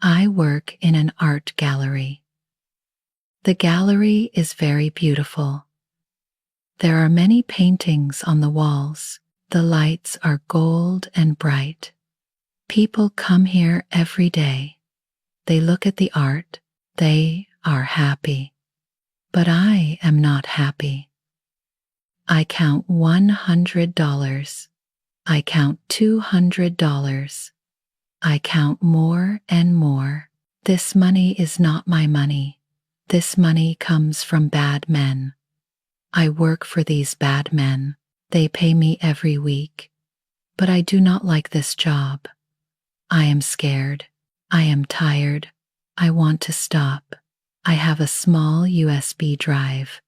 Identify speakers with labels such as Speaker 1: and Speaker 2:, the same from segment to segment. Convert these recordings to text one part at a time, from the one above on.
Speaker 1: I work in an art gallery. The gallery is very beautiful. There are many paintings on the walls. The lights are gold and bright. People come here every day. They look at the art. They are happy. But I am not happy. I count $100. I count $200. I count more and more. This money is not my money. This money comes from bad men. I work for these bad men. They pay me every week. But I do not like this job. I am scared. I am tired. I want to stop. I have a small USB drive.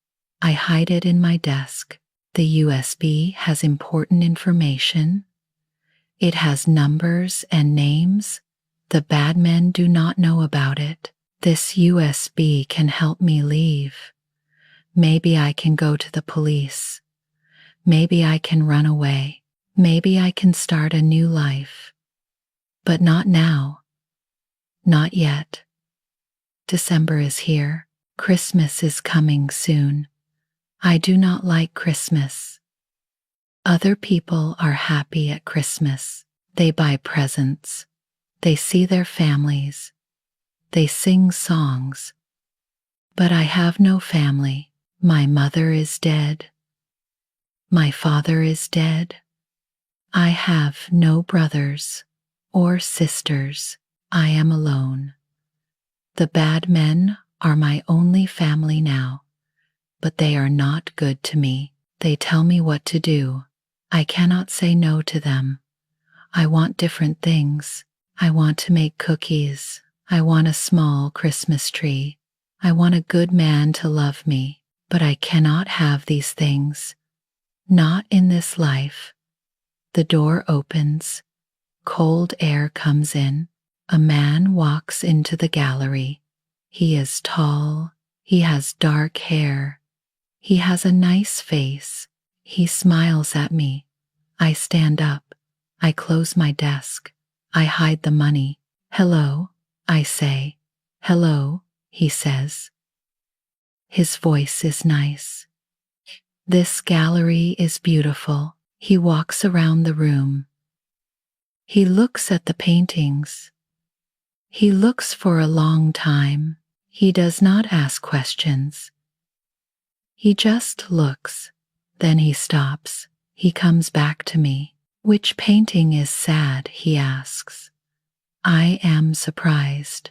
Speaker 1: I hide it in my desk. The USB has important information. It has numbers and names. The bad men do not know about it. This USB can help me leave. Maybe I can go to the police. Maybe I can run away. Maybe I can start a new life. But not now. Not yet. December is here. Christmas is coming soon. I do not like Christmas. Other people are happy at Christmas. They buy presents. They see their families. They sing songs. But I have no family. My mother is dead. My father is dead. I have no brothers or sisters. I am alone. The bad men are my only family now, but they are not good to me. They tell me what to do. I cannot say no to them. I want different things. I want to make cookies. I want a small Christmas tree. I want a good man to love me, but I cannot have these things. Not in this life. The door opens. Cold air comes in. A man walks into the gallery. He is tall. He has dark hair. He has a nice face. He smiles at me. I stand up. I close my desk. I hide the money. Hello, I say. Hello, he says. His voice is nice. This gallery is beautiful. He walks around the room. He looks at the paintings. He looks for a long time. He does not ask questions. He just looks. Then he stops. He comes back to me. Which painting is sad? He asks. I am surprised.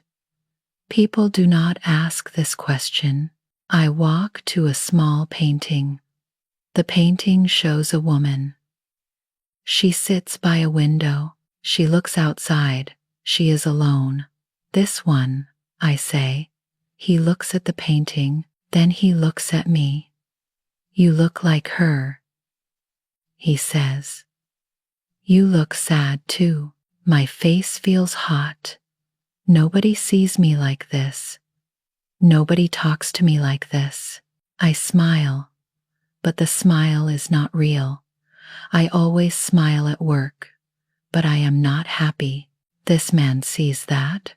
Speaker 1: People do not ask this question. I walk to a small painting. The painting shows a woman. She sits by a window. She looks outside. She is alone. This one, I say. He looks at the painting. Then he looks at me. You look like her, he says. You look sad too. My face feels hot. Nobody sees me like this. Nobody talks to me like this. I smile, but the smile is not real. I always smile at work, but I am not happy. This man sees that.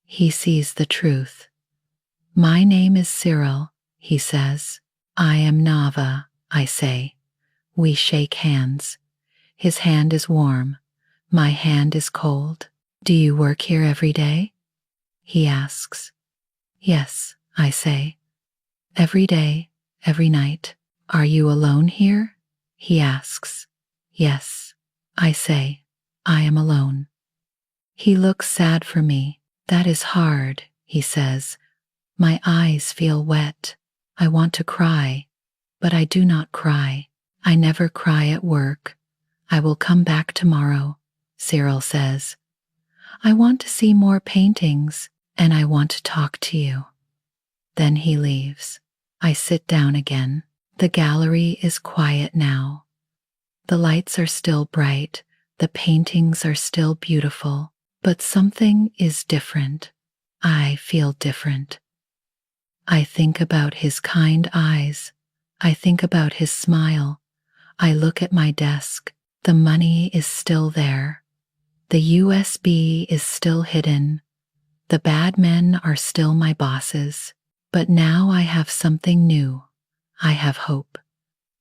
Speaker 1: He sees the truth. My name is Cyril, he says. I am Nava, I say. We shake hands. His hand is warm. My hand is cold. Do you work here every day? He asks. Yes, I say. Every day, every night. Are you alone here? He asks. Yes, I say. I am alone. He looks sad for me. That is hard, he says. My eyes feel wet. I want to cry, but I do not cry. I never cry at work. I will come back tomorrow, Cyril says. I want to see more paintings, and I want to talk to you. Then he leaves. I sit down again. The gallery is quiet now. The lights are still bright. The paintings are still beautiful, but something is different. I feel different. I think about his kind eyes. I think about his smile. I look at my desk. The money is still there. The USB is still hidden. The bad men are still my bosses, but now I have something new. I have hope.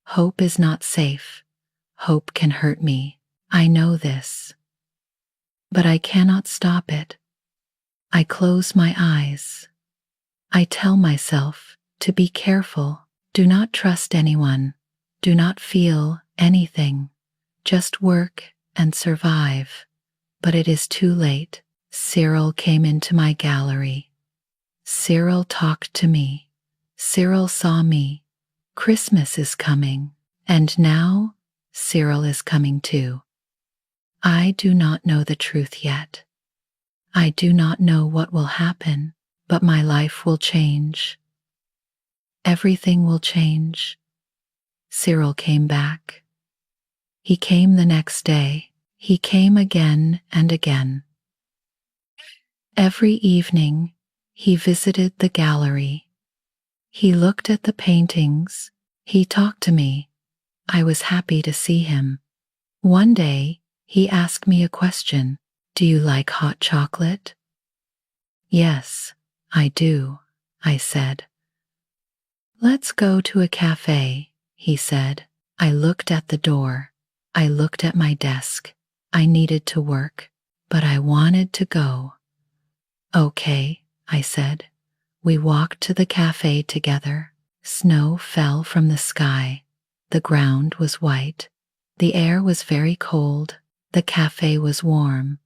Speaker 1: Hope is not safe. Hope can hurt me. I know this. But I cannot stop it. I close my eyes. I tell myself to be careful. Do not trust anyone. Do not feel anything. Just work and survive. But it is too late. Cyril came into my gallery. Cyril talked to me. Cyril saw me. Christmas is coming. And now Cyril is coming too. I do not know the truth yet. I do not know what will happen, but my life will change. Everything will change. Cyril came back. He came the next day. He came again and again. Every evening, he visited the gallery. He looked at the paintings. He talked to me. I was happy to see him. One day, he asked me a question. Do you like hot chocolate? Yes, I do, I said. Let's go to a cafe, he said. I looked at the door. I looked at my desk. I needed to work, but I wanted to go. Okay, I said. We walked to the cafe together. Snow fell from the sky. The ground was white. The air was very cold. The cafe was warm.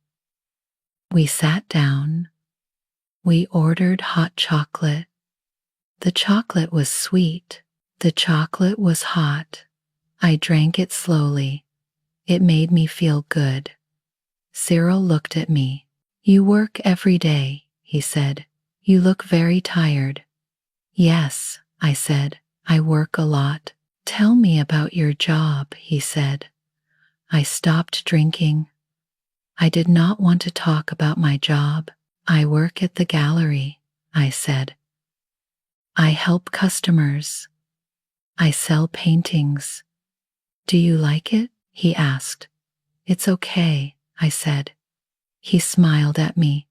Speaker 1: We sat down. We ordered hot chocolate. The chocolate was sweet. The chocolate was hot. I drank it slowly. It made me feel good. Cyril looked at me. You work every day, he said. You look very tired. Yes, I said. I work a lot. Tell me about your job, he said. I stopped drinking. I did not want to talk about my job. I work at the gallery, I said. I help customers. I sell paintings. Do you like it? He asked. It's okay, I said. He smiled at me,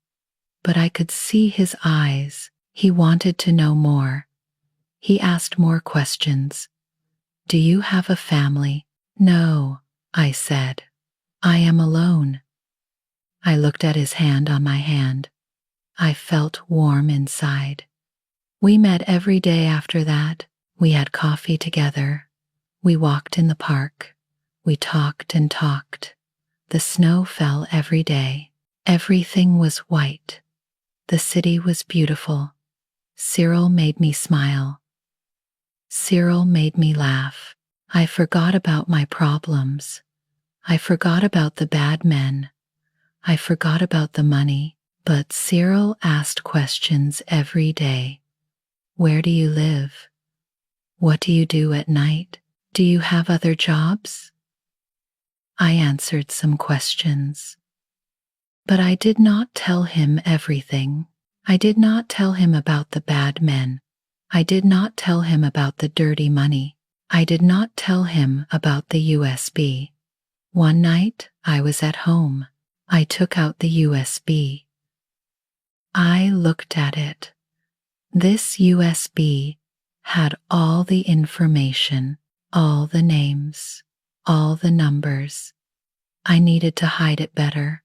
Speaker 1: but I could see his eyes. He wanted to know more. He asked more questions. Do you have a family? No, I said. I am alone. I looked at his hand on my hand. I felt warm inside. We met every day after that. We had coffee together. We walked in the park. We talked and talked. The snow fell every day. Everything was white. The city was beautiful. Cyril made me smile. Cyril made me laugh. I forgot about my problems. I forgot about the bad men. I forgot about the money. But Cyril asked questions every day. Where do you live? What do you do at night? Do you have other jobs? I answered some questions. But I did not tell him everything. I did not tell him about the bad men. I did not tell him about the dirty money. I did not tell him about the USB. One night, I was at home. I took out the USB. I looked at it. This USB had all the information, all the names, all the numbers. I needed to hide it better.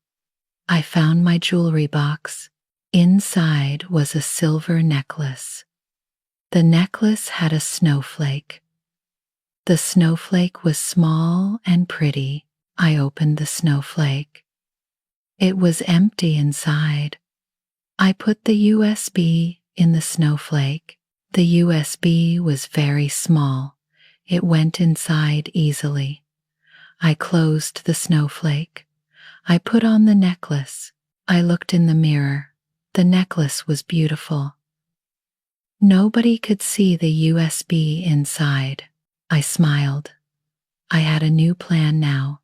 Speaker 1: I found my jewelry box. Inside was a silver necklace. The necklace had a snowflake. The snowflake was small and pretty. I opened the snowflake. It was empty inside. I put the USB in the snowflake. The USB was very small. It went inside easily. I closed the snowflake. I put on the necklace. I looked in the mirror. The necklace was beautiful. Nobody could see the USB inside. I smiled. I had a new plan now.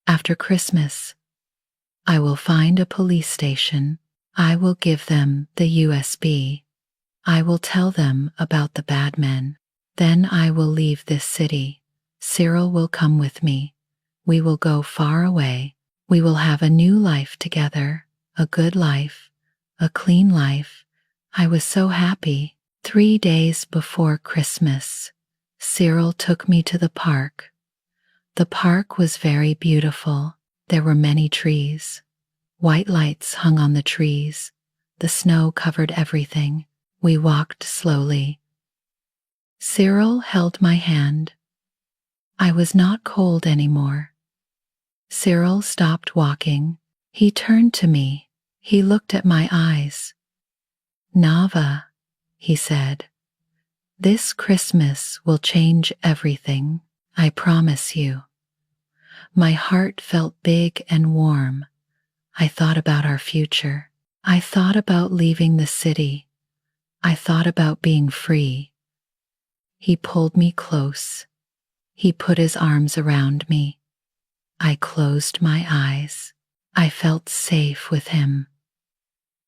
Speaker 1: After Christmas, I will find a police station. I will give them the USB. I will tell them about the bad men. Then I will leave this city. Cyril will come with me. We will go far away. We will have a new life together, a good life, a clean life. I was so happy. 3 days before Christmas, Cyril took me to the park. The park was very beautiful. There were many trees. White lights hung on the trees. The snow covered everything. We walked slowly. Cyril held my hand. I was not cold anymore. Cyril stopped walking. He turned to me. He looked at my eyes. Nava, he said, this Christmas will change everything. I promise you. My heart felt big and warm. I thought about our future. I thought about leaving the city. I thought about being free. He pulled me close. He put his arms around me. I closed my eyes. I felt safe with him.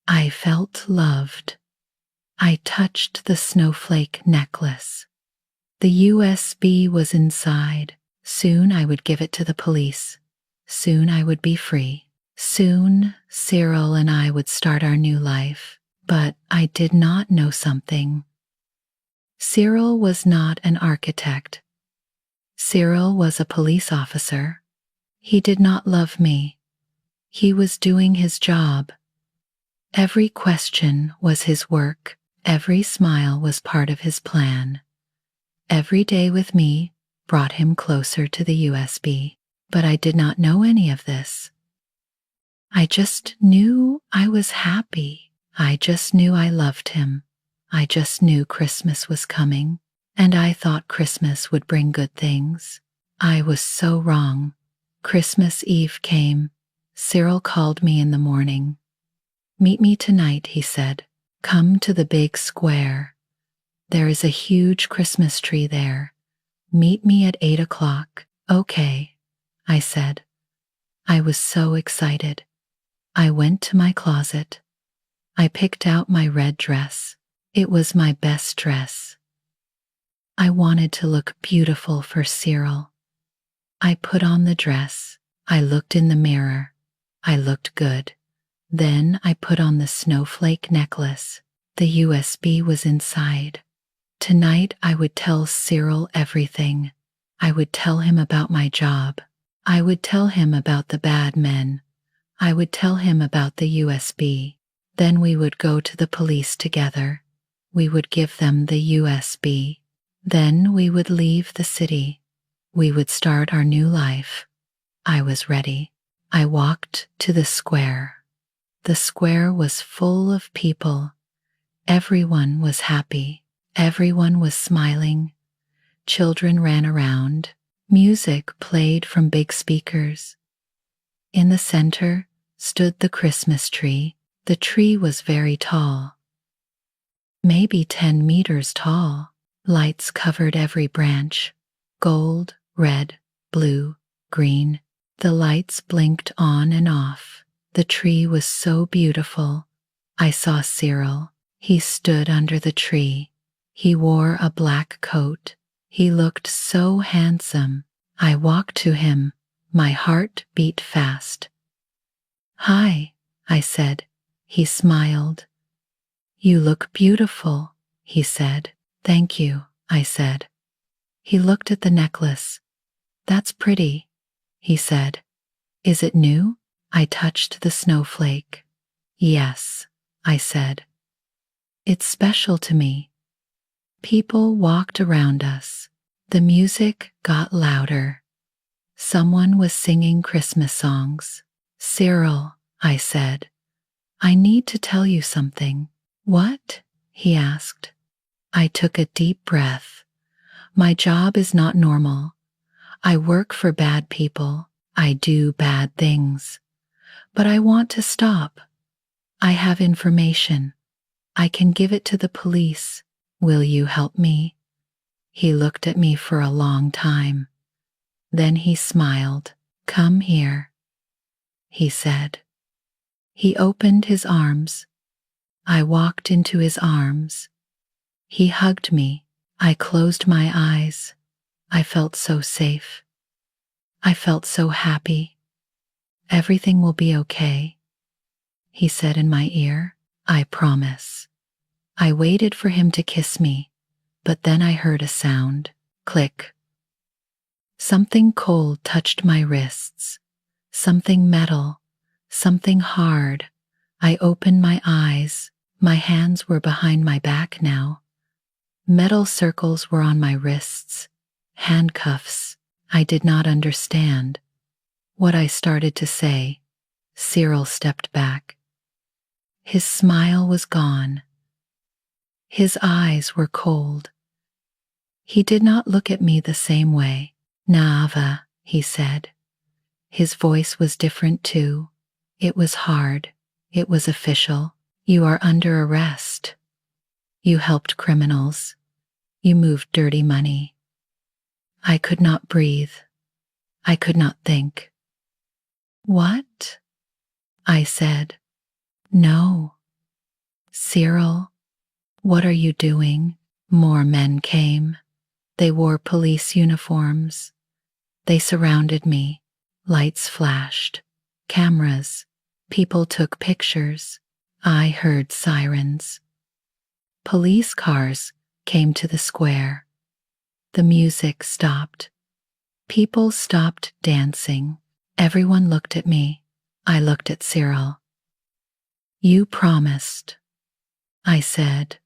Speaker 1: I felt loved. I touched the snowflake necklace. The USB was inside. Soon I would give it to the police. Soon I would be free. Soon Cyril and I would start our new life. But I did not know something. Cyril was not an architect. Cyril was a police officer. He did not love me. He was doing his job. Every question was his work. Every smile was part of his plan. Every day with me brought him closer to the USB. But I did not know any of this. I just knew I was happy. I just knew I loved him. I just knew Christmas was coming, and I thought Christmas would bring good things. I was so wrong. Christmas Eve came. Cyril called me in the morning. Meet me tonight, he said. Come to the big square. There is a huge Christmas tree there. Meet me at 8 o'clock. Okay, I said. I was so excited. I went to my closet. I picked out my red dress. It was my best dress. I wanted to look beautiful for Cyril. I put on the dress. I looked in the mirror. I looked good. Then I put on the snowflake necklace. The USB was inside. Tonight I would tell Cyril everything. I would tell him about my job. I would tell him about the bad men. I would tell him about the USB. Then we would go to the police together. We would give them the USB. Then we would leave the city. We would start our new life. I was ready. I walked to the square. The square was full of people. Everyone was happy. Everyone was smiling. Children ran around. Music played from big speakers. In the center stood the Christmas tree. The tree was very tall. Maybe 10 meters tall. Lights covered every branch. Gold, red, blue, green. The lights blinked on and off. The tree was so beautiful. I saw Cyril. He stood under the tree. He wore a black coat. He looked so handsome. I walked to him. My heart beat fast. Hi, I said. He smiled. You look beautiful, he said. Thank you, I said. He looked at the necklace. That's pretty, he said. Is it new? I touched the snowflake. Yes, I said. It's special to me. People walked around us. The music got louder. Someone was singing Christmas songs. Cyril, I said, I need to tell you something. What? He asked. I took a deep breath. My job is not normal. I work for bad people. I do bad things. But I want to stop. I have information. I can give it to the police. Will you help me? He looked at me for a long time. Then he smiled. Come here, he said. He opened his arms. I walked into his arms. He hugged me. I closed my eyes. I felt so safe. I felt so happy. Everything will be okay, he said in my ear. I promise. I waited for him to kiss me, but then I heard a sound. Click. Something cold touched my wrists. Something metal. Something hard. I opened my eyes. My hands were behind my back now. Metal circles were on my wrists. Handcuffs. I did not understand what I started to say. Cyril stepped back. His smile was gone. His eyes were cold. He did not look at me the same way. Naava, he said. His voice was different too. It was hard. It was official. You are under arrest. You helped criminals. You moved dirty money. I could not breathe. I could not think. What? I said. No. Cyril, what are you doing? More men came. They wore police uniforms. They surrounded me. Lights flashed. Cameras. People took pictures. I heard sirens. Police cars came to the square. The music stopped. People stopped dancing. Everyone looked at me. I looked at Cyril. You promised, I said.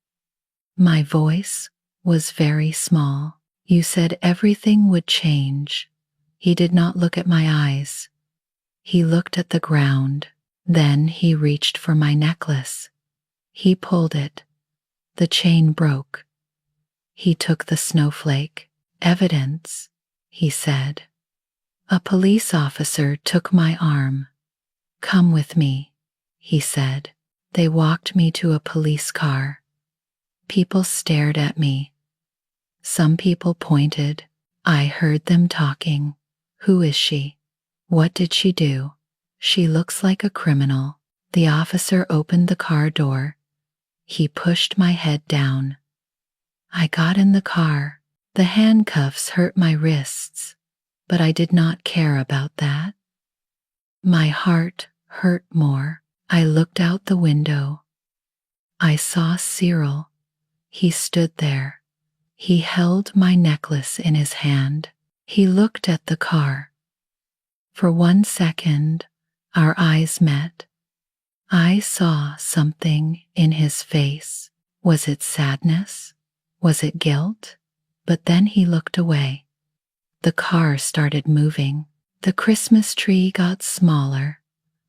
Speaker 1: My voice was very small. You said everything would change. He did not look at my eyes. He looked at the ground. Then he reached for my necklace. He pulled it. The chain broke. He took the snowflake. Evidence, he said. A police officer took my arm. Come with me, he said. They walked me to a police car. People stared at me. Some people pointed. I heard them talking. Who is she? What did she do? She looks like a criminal. The officer opened the car door. He pushed my head down. I got in the car. The handcuffs hurt my wrists, but I did not care about that. My heart hurt more. I looked out the window. I saw Cyril. He stood there. He held my necklace in his hand. He looked at the car. For 1 second, our eyes met. I saw something in his face. Was it sadness? Was it guilt? But then he looked away. The car started moving. The Christmas tree got smaller.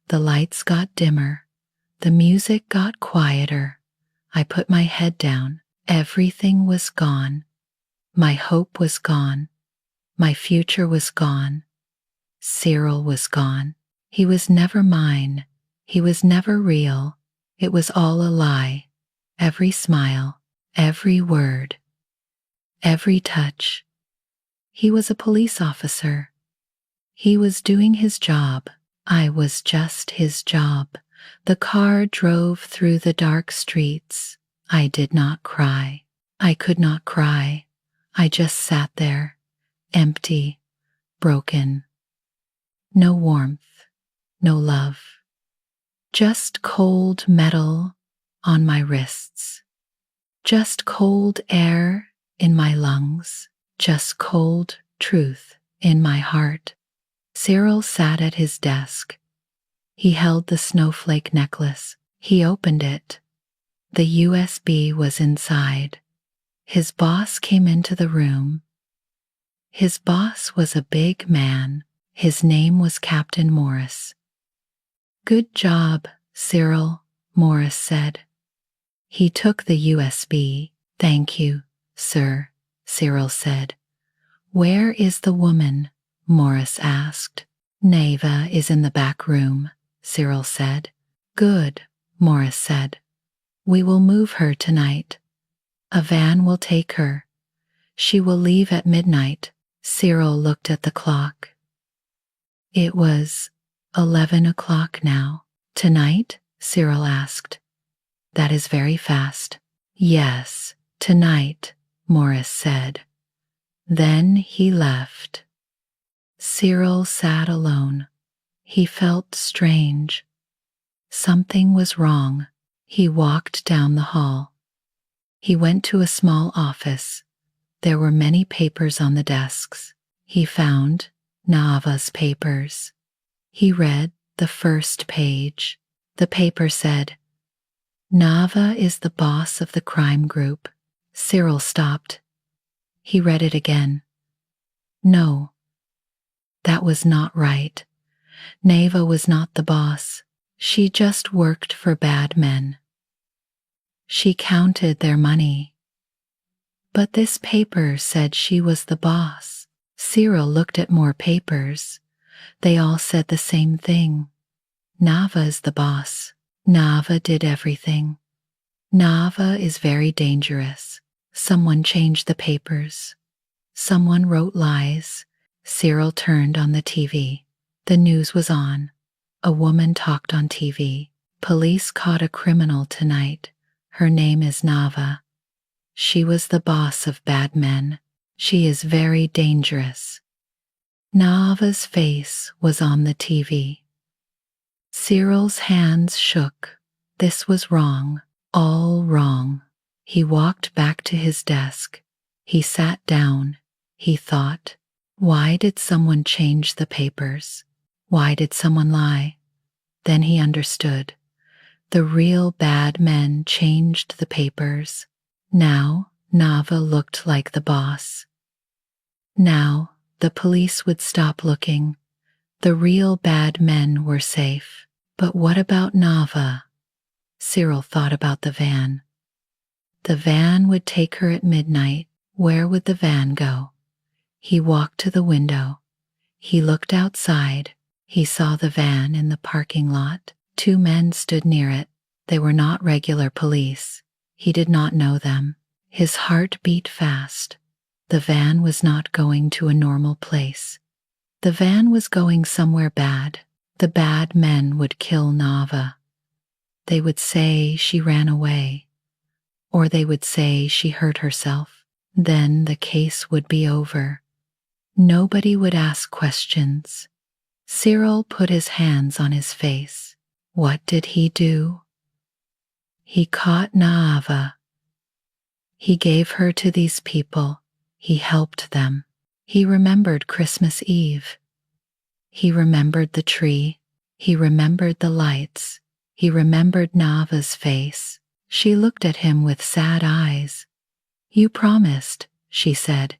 Speaker 1: The lights got dimmer. The music got quieter. I put my head down. Everything was gone. My hope was gone. My future was gone. Cyril was gone. He was never mine. He was never real. It was all a lie. Every smile, every word, every touch. He was a police officer. He was doing his job. I was just his job. The car drove through the dark streets. I did not cry. I could not cry. I just sat there, empty, broken. No warmth, no love. Just cold metal on my wrists. Just cold air in my lungs. Just cold truth in my heart. Cyril sat at his desk. He held the snowflake necklace. He opened it. The USB was inside. His boss came into the room. His boss was a big man. His name was Captain Morris. Good job, Cyril, Morris said. He took the USB. Thank you, sir, Cyril said. Where is the woman? Morris asked. Neva is in the back room, Cyril said. Good, Morris said. We will move her tonight. A van will take her. She will leave at midnight. Cyril looked at the clock. It was 11 o'clock now. Tonight? Cyril asked. That is very fast. Yes, tonight, Morris said. Then he left. Cyril sat alone. He felt strange. Something was wrong. He walked down the hall. He went to a small office. There were many papers on the desks. He found Nava's papers. He read the first page. The paper said, "Nava is the boss of the crime group." Cyril stopped. He read it again. No, that was not right. Nava was not the boss. She just worked for bad men. She counted their money. But this paper said she was the boss. Cyril looked at more papers. They all said the same thing. Nava is the boss. Nava did everything. Nava is very dangerous. Someone changed the papers. Someone wrote lies. Cyril turned on the TV. The news was on. A woman talked on TV. Police caught a criminal tonight. Her name is Nava. She was the boss of bad men. She is very dangerous. Nava's face was on the TV. Cyril's hands shook. This was wrong, all wrong. He walked back to his desk. He sat down. He thought, why did someone change the papers? Why did someone lie? Then he understood. The real bad men changed the papers. Now Nava looked like the boss. Now the police would stop looking. The real bad men were safe. But what about Nava? Cyril thought about the van. The van would take her at midnight. Where would the van go? He walked to the window. He looked outside. He saw the van in the parking lot. 2 men stood near it. They were not regular police. He did not know them. His heart beat fast. The van was not going to a normal place. The van was going somewhere bad. The bad men would kill Nava. They would say she ran away, or they would say she hurt herself. Then the case would be over. Nobody would ask questions. Cyril put his hands on his face. What did he do? He caught Nava. He gave her to these people. He helped them. He remembered Christmas Eve. He remembered the tree. He remembered the lights. He remembered Nava's face. She looked at him with sad eyes. "You promised," she said.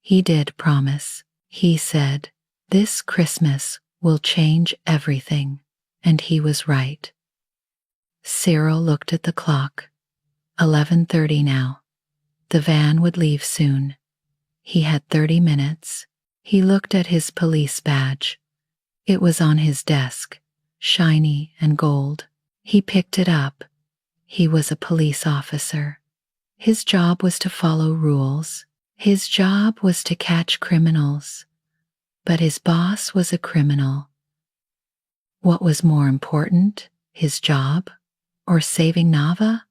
Speaker 1: He did promise. He said, "This Christmas will change everything." And he was right. Cyril looked at the clock. 11:30 now. The van would leave soon. He had 30 minutes. He looked at his police badge. It was on his desk, shiny and gold. He picked it up. He was a police officer. His job was to follow rules. His job was to catch criminals. But his boss was a criminal. What was more important, his job or saving Nava?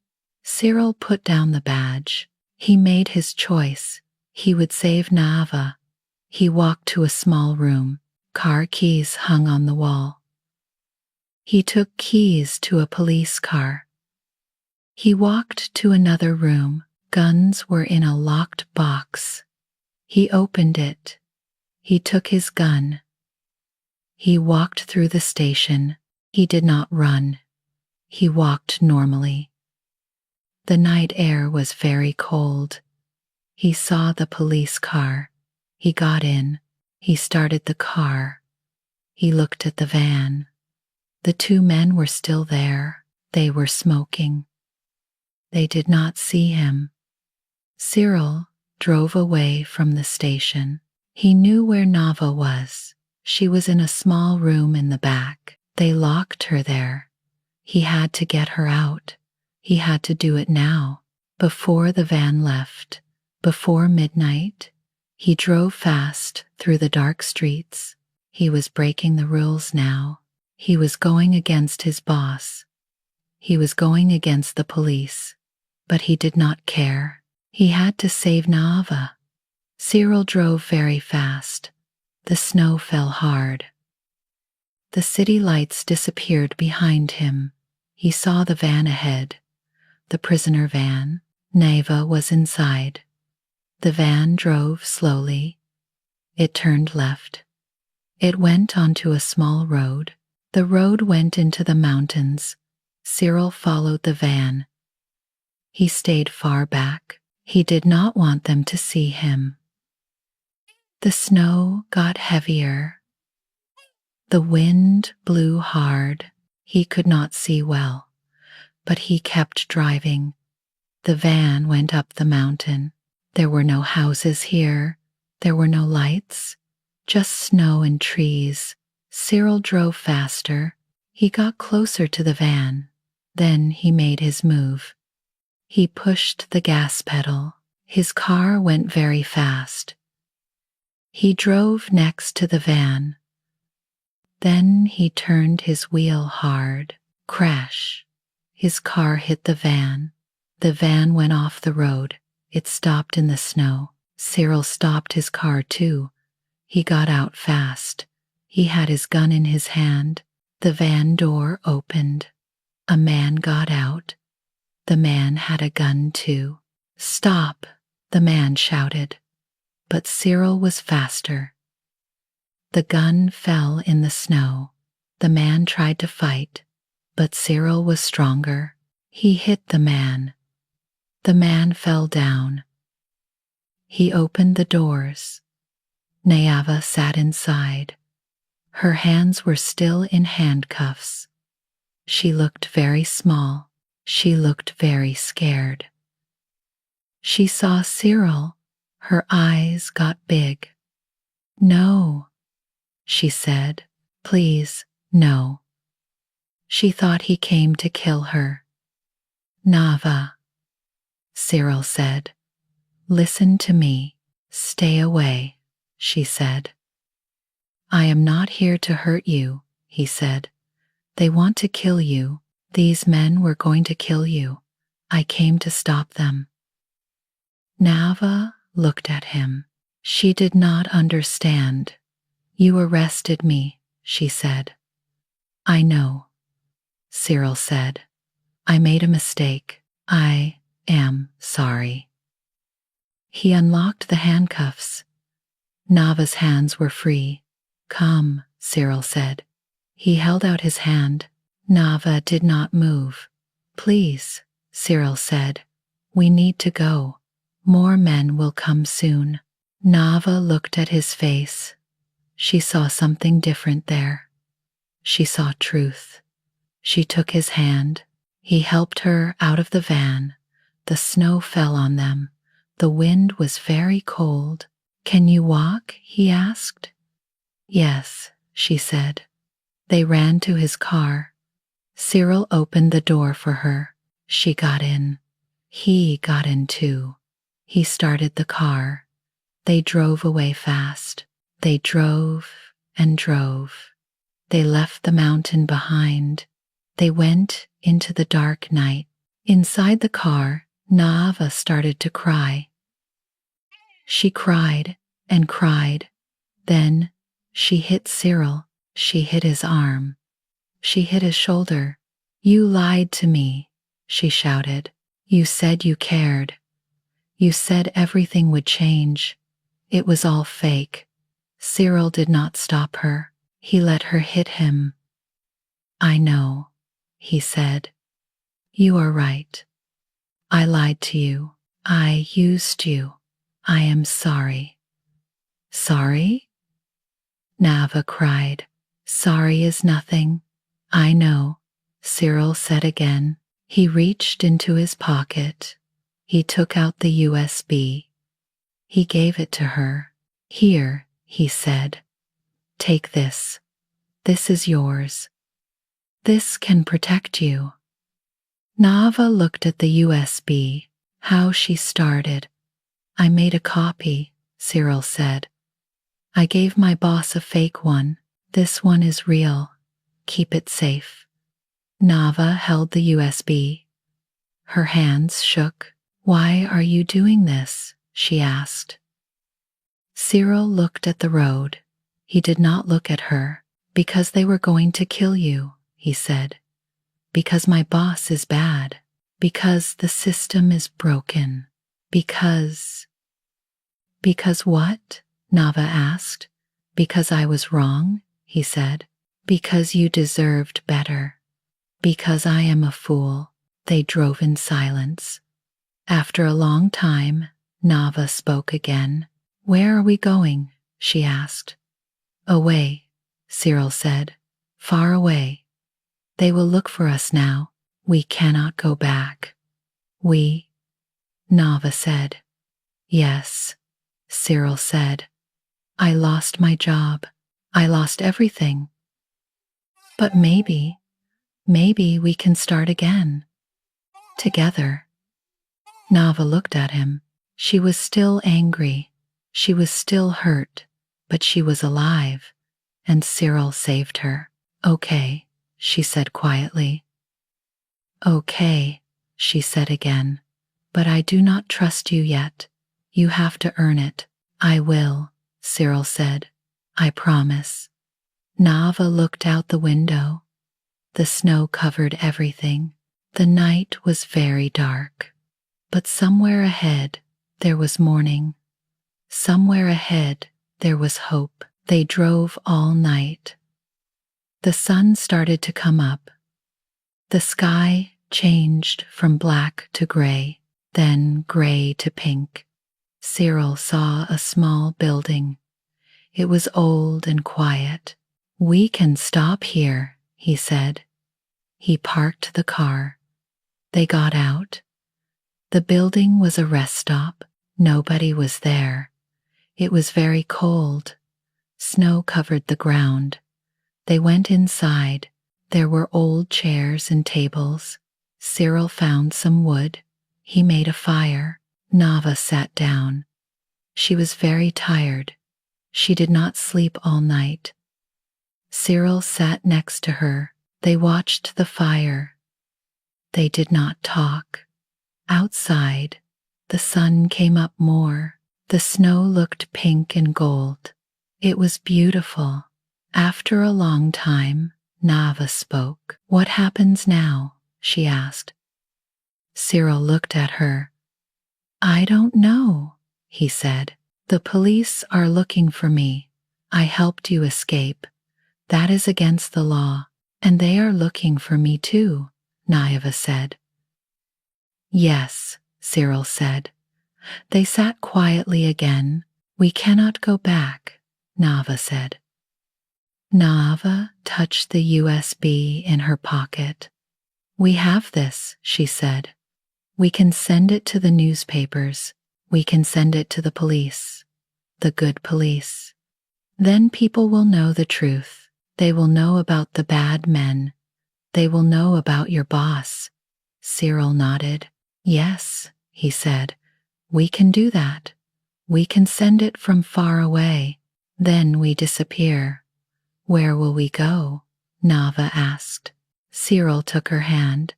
Speaker 1: Cyril put down the badge. He made his choice. He would save Nava. He walked to a small room. Car keys hung on the wall. He took keys to a police car. He walked to another room. Guns were in a locked box. He opened it. He took his gun. He walked through the station. He did not run. He walked normally. The night air was very cold. He saw the police car. He got in. He started the car. He looked at the van. The 2 men were still there. They were smoking. They did not see him. Cyril drove away from the station. He knew where Nava was. She was in a small room in the back. They locked her there. He had to get her out. He had to do it now, before the van left, before midnight. He drove fast through the dark streets. He was breaking the rules now. He was going against his boss. He was going against the police, but he did not care. He had to save Nava. Cyril drove very fast. The snow fell hard. The city lights disappeared behind him. He saw the van ahead, the prisoner van. Neva was inside. The van drove slowly. It turned left. It went onto a small road. The road went into the mountains. Cyril followed the van. He stayed far back. He did not want them to see him. The snow got heavier. The wind blew hard. He could not see well, but he kept driving. The van went up the mountain. There were no houses here. There were no lights, just snow and trees. Cyril drove faster. He got closer to the van. Then he made his move. He pushed the gas pedal. His car went very fast. He drove next to the van. Then he turned his wheel hard. Crash! His car hit the van. The van went off the road. It stopped in the snow. Cyril stopped his car too. He got out fast. He had his gun in his hand. The van door opened. A man got out. The man had a gun too. "Stop!" the man shouted. But Cyril was faster. The gun fell in the snow. The man tried to fight, but Cyril was stronger. He hit the man. The man fell down. He opened the doors. Neva sat inside. Her hands were still in handcuffs. She looked very small. She looked very scared. She saw Cyril. Her eyes got big. "No," she said. "Please, no." She thought he came to kill her. "Nava," Cyril said. "Listen to me. Stay away," she said. "I am not here to hurt you," he said. "They want to kill you. These men were going to kill you. I came to stop them." Nava looked at him. She did not understand. "You arrested me," she said. "I know," Cyril said. "I made a mistake. I am sorry." He unlocked the handcuffs. Nava's hands were free. "Come," Cyril said. He held out his hand. Nava did not move. "Please," Cyril said. "We need to go. More men will come soon." Nava looked at his face. She saw something different there. She saw truth. She took his hand. He helped her out of the van. The snow fell on them. The wind was very cold. "Can you walk?" he asked. "Yes," she said. They ran to his car. Cyril opened the door for her. She got in. He got in too. He started the car. They drove away fast. They drove and drove. They left the mountain behind. They went into the dark night. Inside the car, Nava started to cry. She cried and cried. Then she hit Cyril. She hit his arm. She hit his shoulder. "You lied to me," she shouted. "You said you cared. You said everything would change. It was all fake." Cyril did not stop her. He let her hit him. "I know," he said. "You are right. I lied to you. I used you. I am sorry." "Sorry?" Nava cried. "Sorry is nothing. I know," Cyril said again. He reached into his pocket. He took out the USB. He gave it to her. "Here," he said. "Take this. This is yours. This can protect you." Nava looked at the USB. How she started. "I made a copy," Cyril said. "I gave my boss a fake one. This one is real. Keep it safe." Nava held the USB. Her hands shook. "Why are you doing this?" she asked. Cyril looked at the road. He did not look at her. "Because they were going to kill you," he said. because my boss is bad, because the system is broken, because. Because what? Nava asked. Because I was wrong, he said. Because you deserved better. Because I am a fool. They drove in silence. After a long time, Nava spoke again. Where are we going? She asked. Away, Cyril said. Far away. They will look for us now. We cannot go back. We? Nava said. Yes, Cyril said. I lost my job. I lost everything. But maybe we can start again. Together. Nava looked at him. She was still angry. She was still hurt, but she was alive, and Cyril saved her. Okay, she said quietly. Okay, she said again, but I do not trust you yet. You have to earn it. I will, Cyril said. I promise. Nava looked out the window. The snow covered everything. The night was very dark. But somewhere ahead, there was morning. Somewhere ahead, there was hope. They drove all night. The sun started to come up. The sky changed from black to gray, then gray to pink. Cyril saw a small building. It was old and quiet. We can stop here, he said. He parked the car. They got out. The building was a rest stop. Nobody was there. It was very cold. Snow covered the ground. They went inside. There were old chairs and tables. Cyril found some wood. He made a fire. Nava sat down. She was very tired. She did not sleep all night. Cyril sat next to her. They watched the fire. They did not talk. Outside, the sun came up more. The snow looked pink and gold. It was beautiful. After a long time, Nava spoke. What happens now? She asked. Cyril looked at her. I don't know, he said. The police are looking for me. I helped you escape. That is against the law. And they are looking for me too, Nava said. Yes, Cyril said. They sat quietly again. We cannot go back, Nava said. Nava touched the USB in her pocket. We have this, she said. We can send it to the newspapers. We can send it to the police. The good police. Then people will know the truth. They will know about the bad men. They will know about your boss. Cyril nodded. Yes, he said. We can do that. We can send it from far away. Then we disappear. Where will we go? Nava asked. Cyril took her hand.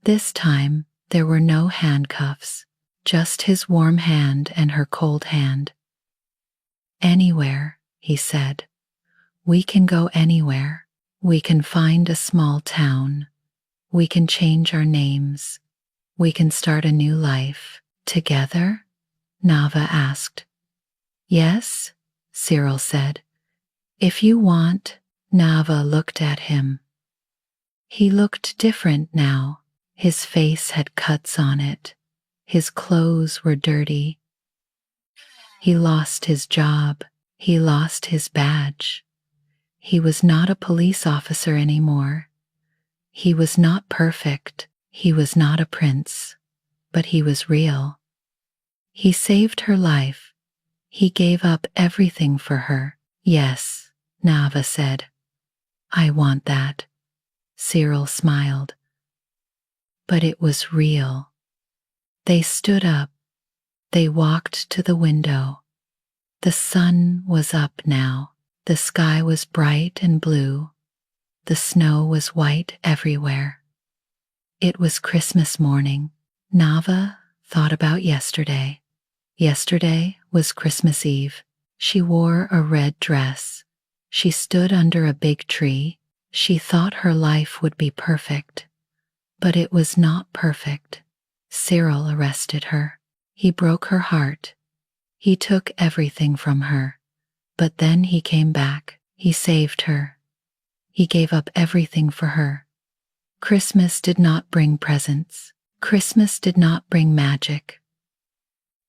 Speaker 1: This time there were no handcuffs, just his warm hand and her cold hand. Anywhere, he said. We can go anywhere. We can find a small town. We can change our names. We can start a new life. Together? Nava asked. Yes, Cyril said. If you want. Nava looked at him. He looked different now. His face had cuts on it. His clothes were dirty. He lost his job. He lost his badge. He was not a police officer anymore. He was not perfect. He was not a prince. But he was real. He saved her life. He gave up everything for her. Yes, Nava said. I want that. Cyril smiled. But it was real. They stood up. They walked to the window. The sun was up now. The sky was bright and blue. The snow was white everywhere. It was Christmas morning. Nava thought about yesterday. Yesterday was Christmas Eve. She wore a red dress. She stood under a big tree. She thought her life would be perfect. But it was not perfect. Cyril arrested her. He broke her heart. He took everything from her. But then he came back. He saved her. He gave up everything for her. Christmas did not bring presents. Christmas did not bring magic.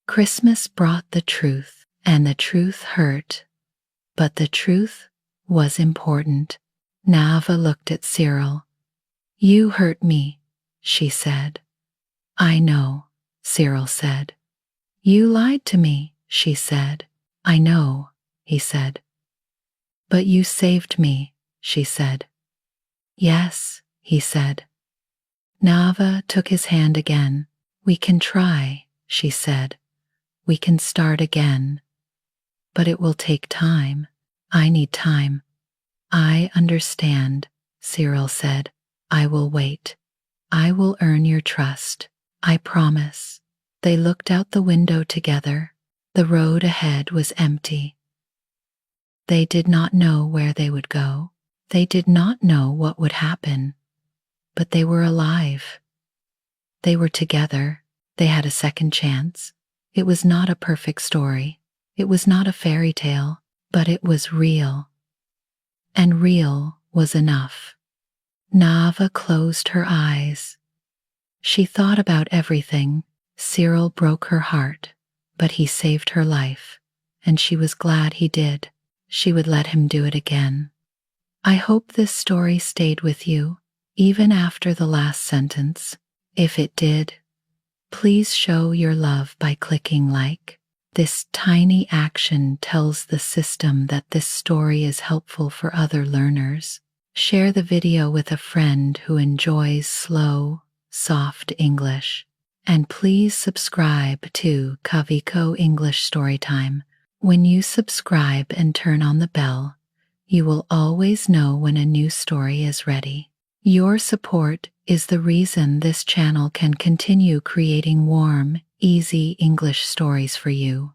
Speaker 1: Christmas brought the truth, and the truth hurt. But the truth was important. Nava looked at Cyril. "You hurt me," she said. "I know," Cyril said. "You lied to me," she said. "I know," he said. "But you saved me," she said. "Yes," he said. Nava took his hand again. "We can try," she said. "We can start again. But it will take time. I need time." "I understand," Cyril said. "I will wait. I will earn your trust. I promise." They looked out the window together. The road ahead was empty. They did not know where they would go. They did not know what would happen. But they were alive. They were together. They had a second chance. It was not a perfect story. It was not a fairy tale, but it was real. And real was enough. Nava closed her eyes. She thought about everything. Cyril broke her heart, but he saved her life, and she was glad he did. She would let him do it again. I hope this story stayed with you, even after the last sentence. If it did, please show your love by clicking like. This tiny action tells the system that this story is helpful for other learners. Share the video with a friend who enjoys slow, soft English. And please subscribe to Kaviko English Storytime. When you subscribe and turn on the bell, you will always know when a new story is ready. Your support is the reason this channel can continue creating warm, easy English stories for you.